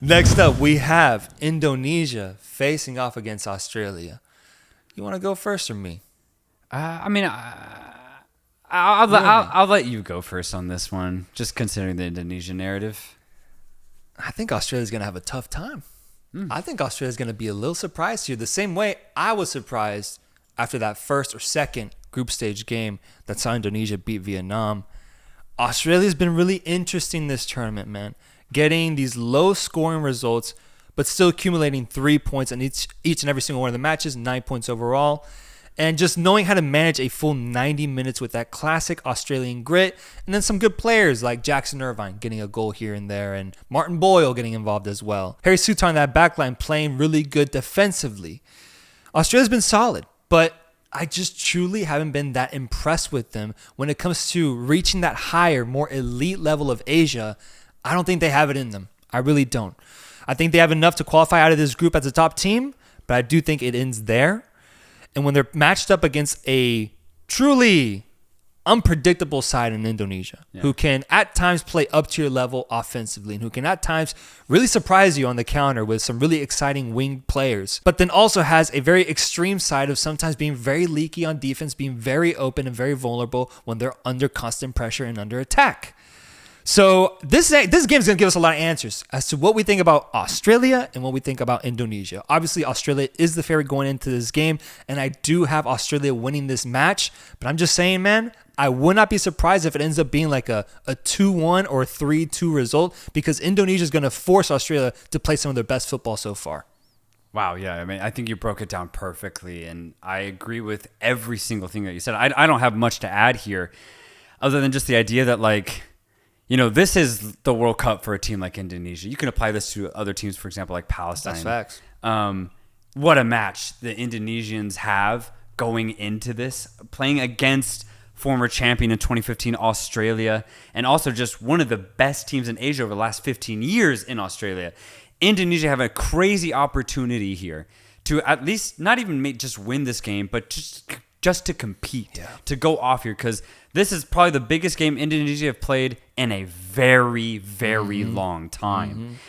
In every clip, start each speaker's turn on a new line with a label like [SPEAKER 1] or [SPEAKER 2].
[SPEAKER 1] Next up, we have Indonesia facing off against Australia. You want to go first or me?
[SPEAKER 2] I'll let you go first on this one, just considering the Indonesia narrative.
[SPEAKER 1] I think Australia's going to have a tough time. I think Australia's going to be a little surprised here. The same way I was surprised after that first or second group stage game that saw Indonesia beat Vietnam. Australia's been really interesting this tournament, man. Getting these low scoring results, but still accumulating 3 points in each and every single one of the matches, 9 points overall. And just knowing how to manage a full 90 minutes with that classic Australian grit. And then some good players like Jackson Irvine getting a goal here and there. And Martin Boyle getting involved as well. Harry Souttar on that backline playing really good defensively. Australia's been solid, but I just truly haven't been that impressed with them when it comes to reaching that higher, more elite level of Asia. I don't think they have it in them. I really don't. I think they have enough to qualify out of this group as a top team, but I do think it ends there. And when they're matched up against a truly unpredictable side in Indonesia, who can at times play up to your level offensively and who can at times really surprise you on the counter with some really exciting winged players, but then also has a very extreme side of sometimes being very leaky on defense, being very open and very vulnerable when they're under constant pressure and under attack. So this game is going to give us a lot of answers as to what we think about Australia and what we think about Indonesia. Obviously, Australia is the favorite going into this game, and I do have Australia winning this match. But I'm just saying, man, I would not be surprised if it ends up being like a 2-1 or a 3-2 result because Indonesia is going to force Australia to play some of their best football so far.
[SPEAKER 2] Wow, yeah. I mean, I think you broke it down perfectly, and I agree with every single thing that you said. I don't have much to add here other than just the idea that, like, you know, this is the World Cup for a team like Indonesia. You can apply this to other teams, for example, like Palestine.
[SPEAKER 1] That's facts.
[SPEAKER 2] What a match the Indonesians have going into this, playing against former champion in 2015 Australia, and also just one of the best teams in Asia over the last 15 years in Australia. Indonesia have a crazy opportunity here to at least not even just win this game, but just to compete, to go off here, because this is probably the biggest game Indonesia have played in a very, very long time.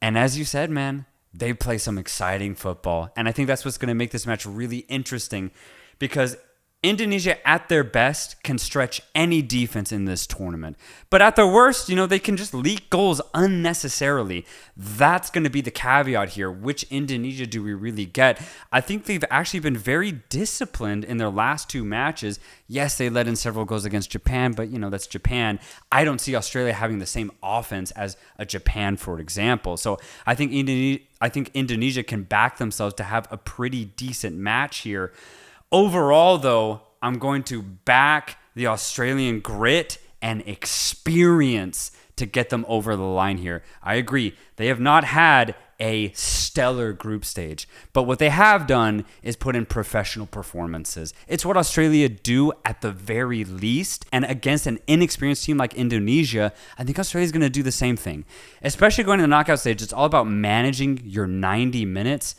[SPEAKER 2] And as you said, man, they play some exciting football. And I think that's what's going to make this match really interesting, because Indonesia at their best can stretch any defense in this tournament. But at their worst, you know, they can just leak goals unnecessarily. That's going to be the caveat here. Which Indonesia do we really get? I think they've actually been very disciplined in their last two matches. Yes, they let in several goals against Japan, but, you know, that's Japan. I don't see Australia having the same offense as a Japan, for example. So I think Indonesia can back themselves to have a pretty decent match here. Overall, though, I'm going to back the Australian grit and experience to get them over the line here. I agree. They have not had a stellar group stage, but what they have done is put in professional performances. It's what Australia do at the very least, and against an inexperienced team like Indonesia, I think Australia is going to do the same thing. Especially going to the knockout stage, it's all about managing your 90 minutes.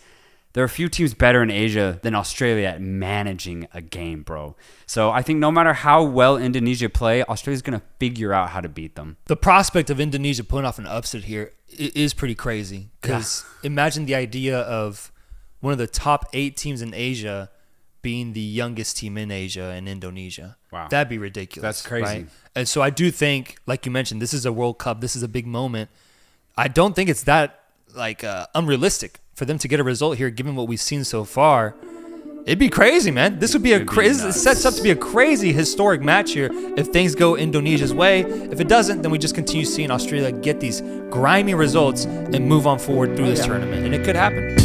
[SPEAKER 2] There are a few teams better in Asia than Australia at managing a game, bro. So I think no matter how well Indonesia play, Australia's going to figure out how to beat them.
[SPEAKER 1] The prospect of Indonesia pulling off an upset here is pretty crazy. Because imagine the idea of one of the top 8 teams in Asia being the youngest team in Asia in Indonesia.
[SPEAKER 2] Wow.
[SPEAKER 1] That'd be ridiculous.
[SPEAKER 2] That's crazy.
[SPEAKER 1] Right? And so I do think, like you mentioned, this is a World Cup. This is a big moment. I don't think it's that unrealistic for them to get a result here, given what we've seen so far. It'd be crazy, man. This would be it sets up to be a crazy historic match here if things go Indonesia's way. If it doesn't, then we just continue seeing Australia get these grimy results and move on forward through this tournament, and it could happen.